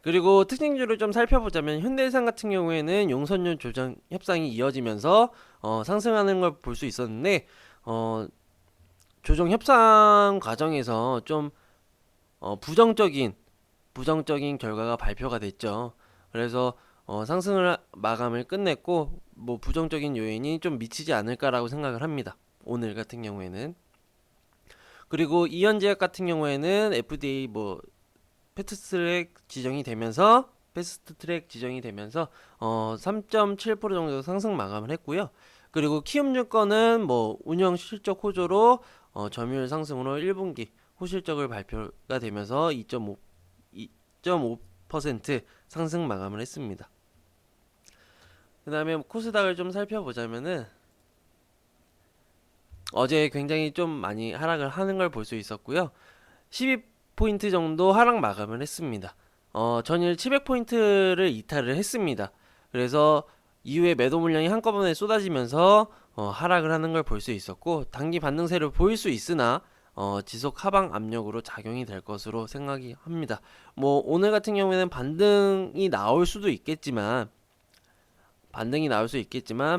그리고 특징주를 좀 살펴보자면 현대해상 같은 경우에는 용선료 조정 협상이 이어지면서 상승하는 걸 볼 수 있었는데 어, 조정 협상 과정에서 좀 부정적인 결과가 발표가 됐죠. 그래서 상승을 마감을 끝냈고 뭐 부정적인 요인이 좀 미치지 않을까라고 생각을 합니다. 오늘 같은 경우에는. 그리고 이현제약 같은 경우에는 FDA 뭐 패스트 트랙 지정이 되면서 3.7% 정도 상승 마감을 했고요. 그리고 키움증권은 뭐 운영 실적 호조로 점유율 상승으로 1분기 호실적을 발표가 되면서 2.5% 상승 마감을 했습니다. 그 다음에 코스닥을 좀 살펴보자면은 어제 굉장히 좀 많이 하락을 하는 걸 볼 수 있었고요. 12포인트 정도 하락 마감을 했습니다. 전일 700포인트를 이탈을 했습니다. 그래서 이후에 매도 물량이 한꺼번에 쏟아지면서 하락을 하는 걸 볼 수 있었고 단기 반등세를 보일 수 있으나 지속 하방 압력으로 작용이 될 것으로 생각이 합니다. 뭐 오늘 같은 경우에는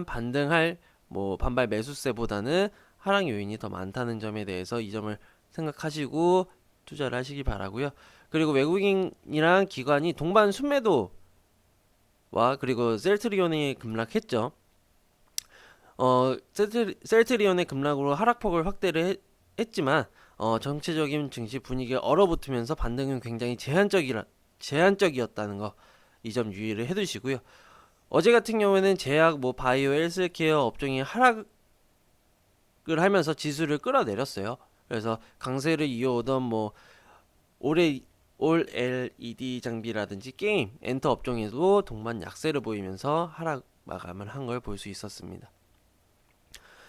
반등할 뭐 반발 매수세보다는 하락 요인이 더 많다는 점에 대해서 이 점을 생각하시고 투자를 하시기 바라고요. 그리고 외국인이랑 기관이 동반 순매도와 그리고 셀트리온이 급락했죠. 셀트리온의 급락으로 하락폭을 확대를 했지만 전체적인 증시 분위기가 얼어붙으면서 반등은 굉장히 제한적이었다는 거 이 점 유의를 해두시고요. 어제 같은 경우에는 제약, 뭐 바이오, 헬스케어 업종이 하락을 하면서 지수를 끌어내렸어요. 그래서 강세를 이어오던 뭐 올해 올 LED 장비라든지 게임, 엔터 업종에도 동반 약세를 보이면서 하락 마감을 한 걸 볼 수 있었습니다.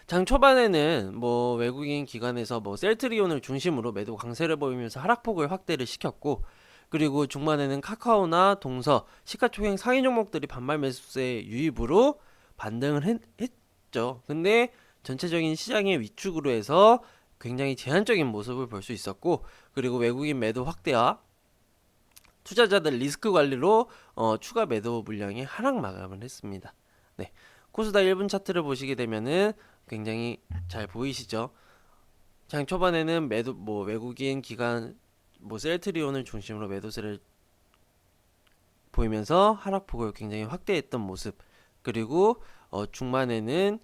장 초반에는 뭐 외국인 기관에서 뭐 셀트리온을 중심으로 매도 강세를 보이면서 하락폭을 확대를 시켰고, 그리고 중반에는 카카오나 동서, 시가총액 상위 종목들이 반발 매수세 유입으로 반등을 했죠. 근데 전체적인 시장의 위축으로 해서 굉장히 제한적인 모습을 볼 수 있었고, 그리고 외국인 매도 확대와 투자자들 리스크 관리로 추가 매도 물량이 하락 마감을 했습니다. 네, 코스닥 1분 차트를 보시게 되면은 굉장히 잘 보이시죠? 장 초반에는 매도 뭐 외국인 기관 뭐 셀트리온을 중심으로 매도세를 보이면서 하락폭을 굉장히 확대했던 모습. 그리고 중반에는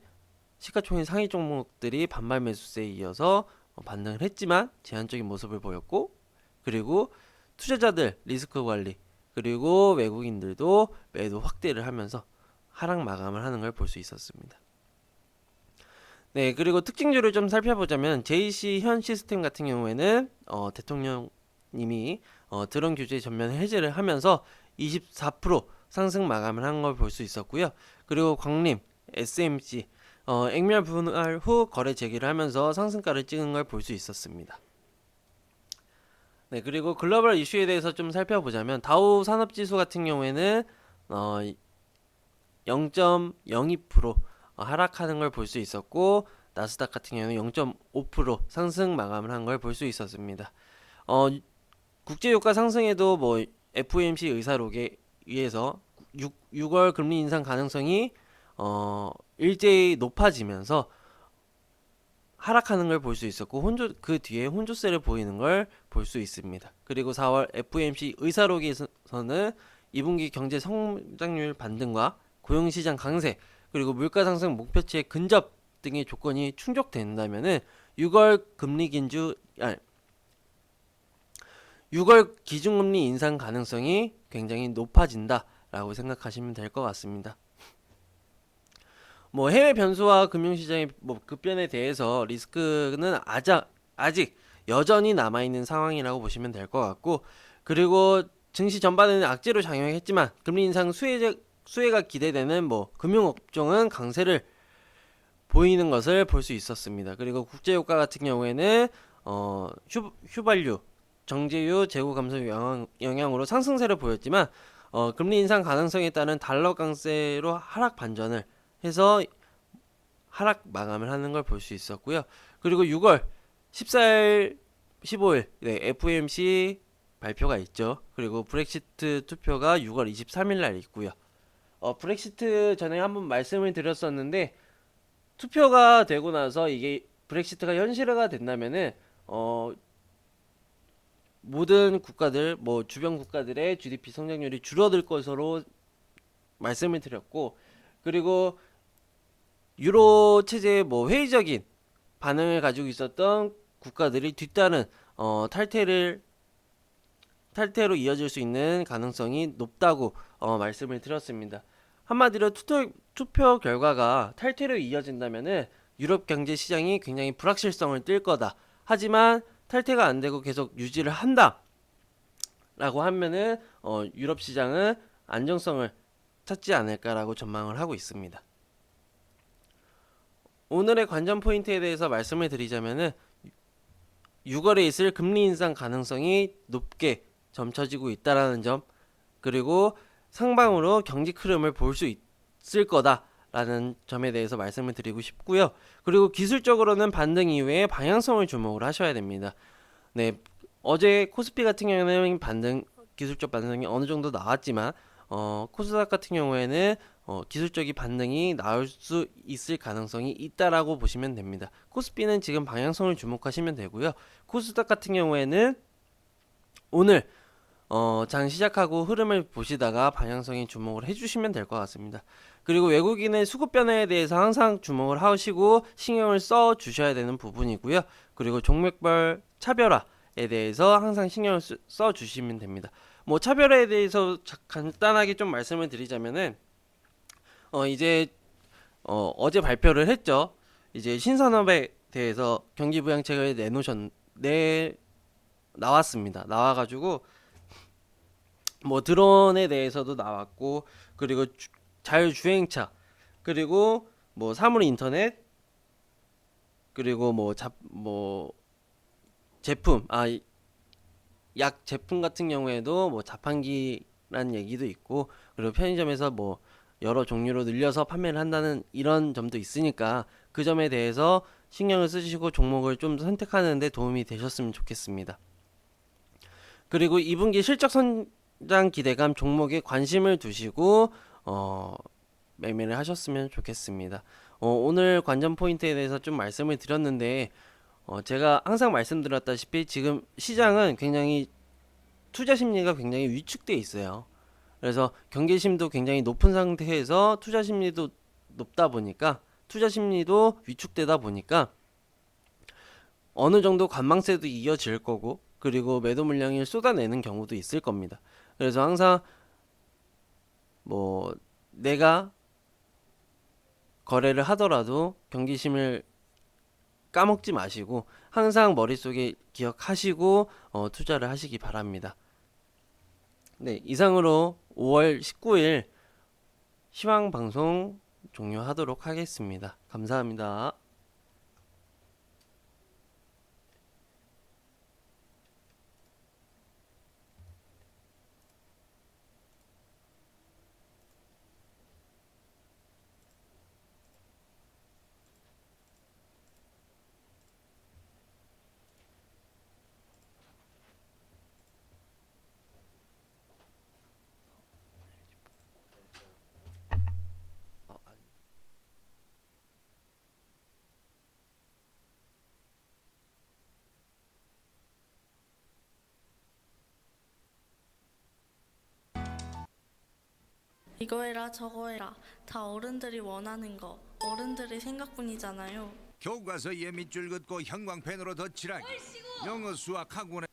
시가총액 상위 종목들이 반발 매수세에 이어서 반등을 했지만 제한적인 모습을 보였고, 그리고 투자자들 리스크 관리, 그리고 외국인들도 매도 확대를 하면서 하락 마감을 하는 걸 볼 수 있었습니다. 네, 그리고 특징주를 좀 살펴보자면 JC 현 시스템 같은 경우에는 대통령님이 드론 규제 전면 해제를 하면서 24% 상승 마감을 한 걸 볼 수 있었고요. 그리고 광림, SMC 액면 분할 후 거래 재개를 하면서 상승가를 찍은 걸 볼 수 있었습니다. 네, 그리고 글로벌 이슈에 대해서 좀 살펴보자면 다우 산업지수 같은 경우에는 0.02% 하락하는 걸 볼 수 있었고, 나스닥 같은 경우는 0.5% 상승 마감을 한 걸 볼 수 있었습니다. 국제유가 상승에도 뭐 FOMC 의사록에 의해서 6월 금리 인상 가능성이 일제히 높아지면서 하락하는 걸 볼 수 있었고, 그 뒤에 혼조세를 보이는 걸 볼 수 있습니다. 그리고 4월 FOMC 의사록에서는 2분기 경제 성장률 반등과 고용시장 강세, 그리고 물가 상승 목표치의 근접 등의 조건이 충족된다면은 6월 금리 긴주 6월 기준금리 인상 가능성이 굉장히 높아진다라고 생각하시면 될 것 같습니다. 뭐 해외 변수와 금융시장의 뭐 급변에 대해서 리스크는 아직 여전히 남아있는 상황이라고 보시면 될 것 같고, 그리고 증시 전반에는 악재로 작용했지만 금리 인상 수혜가 기대되는 뭐 금융업종은 강세를 보이는 것을 볼 수 있었습니다. 그리고 국제유가 같은 경우에는 휘발유, 정제유 재고 감소 영향으로 상승세를 보였지만 금리 인상 가능성에 따른 달러 강세로 하락 반전을 해서 하락 마감을 하는 걸 볼 수 있었고요. 그리고 6월 14일, 15일 FOMC 발표가 있죠. 그리고 브렉시트 투표가 6월 23일 날 있고요. 브렉시트 전에 한번 말씀을 드렸었는데 투표가 되고 나서 이게 브렉시트가 현실화가 된다면은 모든 국가들 뭐 주변 국가들의 GDP 성장률이 줄어들 것으로 말씀을 드렸고, 그리고 유로 체제의 뭐 회의적인 반응을 가지고 있었던 국가들이 뒤따른 탈퇴로 이어질 수 있는 가능성이 높다고 말씀을 드렸습니다. 한마디로 투표 결과가 탈퇴로 이어진다면은 유럽 경제 시장이 굉장히 불확실성을 띨 거다. 하지만 탈퇴가 안 되고 계속 유지를 한다라고 하면은 유럽 시장은 안정성을 찾지 않을까라고 전망을 하고 있습니다. 오늘의 관전 포인트에 대해서 말씀을 드리자면은 6월에 있을 금리 인상 가능성이 높게 점쳐지고 있다라는 점, 그리고 상방으로 경직 흐름을 볼 수 있을 거다라는 점에 대해서 말씀을 드리고 싶고요. 그리고 기술적으로는 반등 이후에 방향성을 주목을 하셔야 됩니다. 네, 어제 코스피 같은 경우에는 기술적 반등이 어느 정도 나왔지만 코스닥 같은 경우에는 기술적인 반등이 나올 수 있을 가능성이 있다라고 보시면 됩니다. 코스피는 지금 방향성을 주목하시면 되고요. 코스닥 같은 경우에는 오늘 장 시작하고 흐름을 보시다가 방향성에 주목을 해주시면 될 것 같습니다. 그리고 외국인의 수급 변화에 대해서 항상 주목을 하시고 신경을 써 주셔야 되는 부분이고요. 그리고 종목별 차별화에 대해서 항상 신경을 써 주시면 됩니다. 뭐 차별화에 대해서 간단하게 좀 말씀을 드리자면은 이제 어제 발표를 했죠. 이제 신산업에 대해서 경기부양책을 나왔습니다. 나와가지고 뭐 드론에 대해서도 나왔고, 그리고 자율주행차, 그리고 뭐 사물 인터넷, 그리고 뭐 제품, 약 제품 같은 경우에도 뭐 자판기라는 얘기도 있고, 그리고 편의점에서 뭐 여러 종류로 늘려서 판매를 한다는 이런 점도 있으니까 그 점에 대해서 신경을 쓰시고 종목을 좀 선택하는 데 도움이 되셨으면 좋겠습니다. 그리고 2분기 실적 성장 기대감 종목에 관심을 두시고 매매를 하셨으면 좋겠습니다. 오늘 관전 포인트에 대해서 좀 말씀을 드렸는데 제가 항상 말씀드렸다시피 지금 시장은 굉장히 투자 심리가 굉장히 위축돼 있어요. 그래서 경계심도 굉장히 높은 상태에서 투자 심리도 높다 보니까, 투자 심리도 위축되다 보니까 어느 정도 관망세도 이어질 거고, 그리고 매도 물량을 쏟아내는 경우도 있을 겁니다. 그래서 항상 뭐 내가 거래를 하더라도 경계심을 까먹지 마시고 항상 머릿속에 기억하시고 투자를 하시기 바랍니다. 네, 이상으로 5월 19일 시황 방송 종료하도록 하겠습니다. 감사합니다. 이거 해라 저거 해라 다 어른들이 원하는 거, 어른들의 생각뿐이잖아요. 교과서 예밑줄 긋고 형광펜으로 덧칠하기, 영어 수학 학원에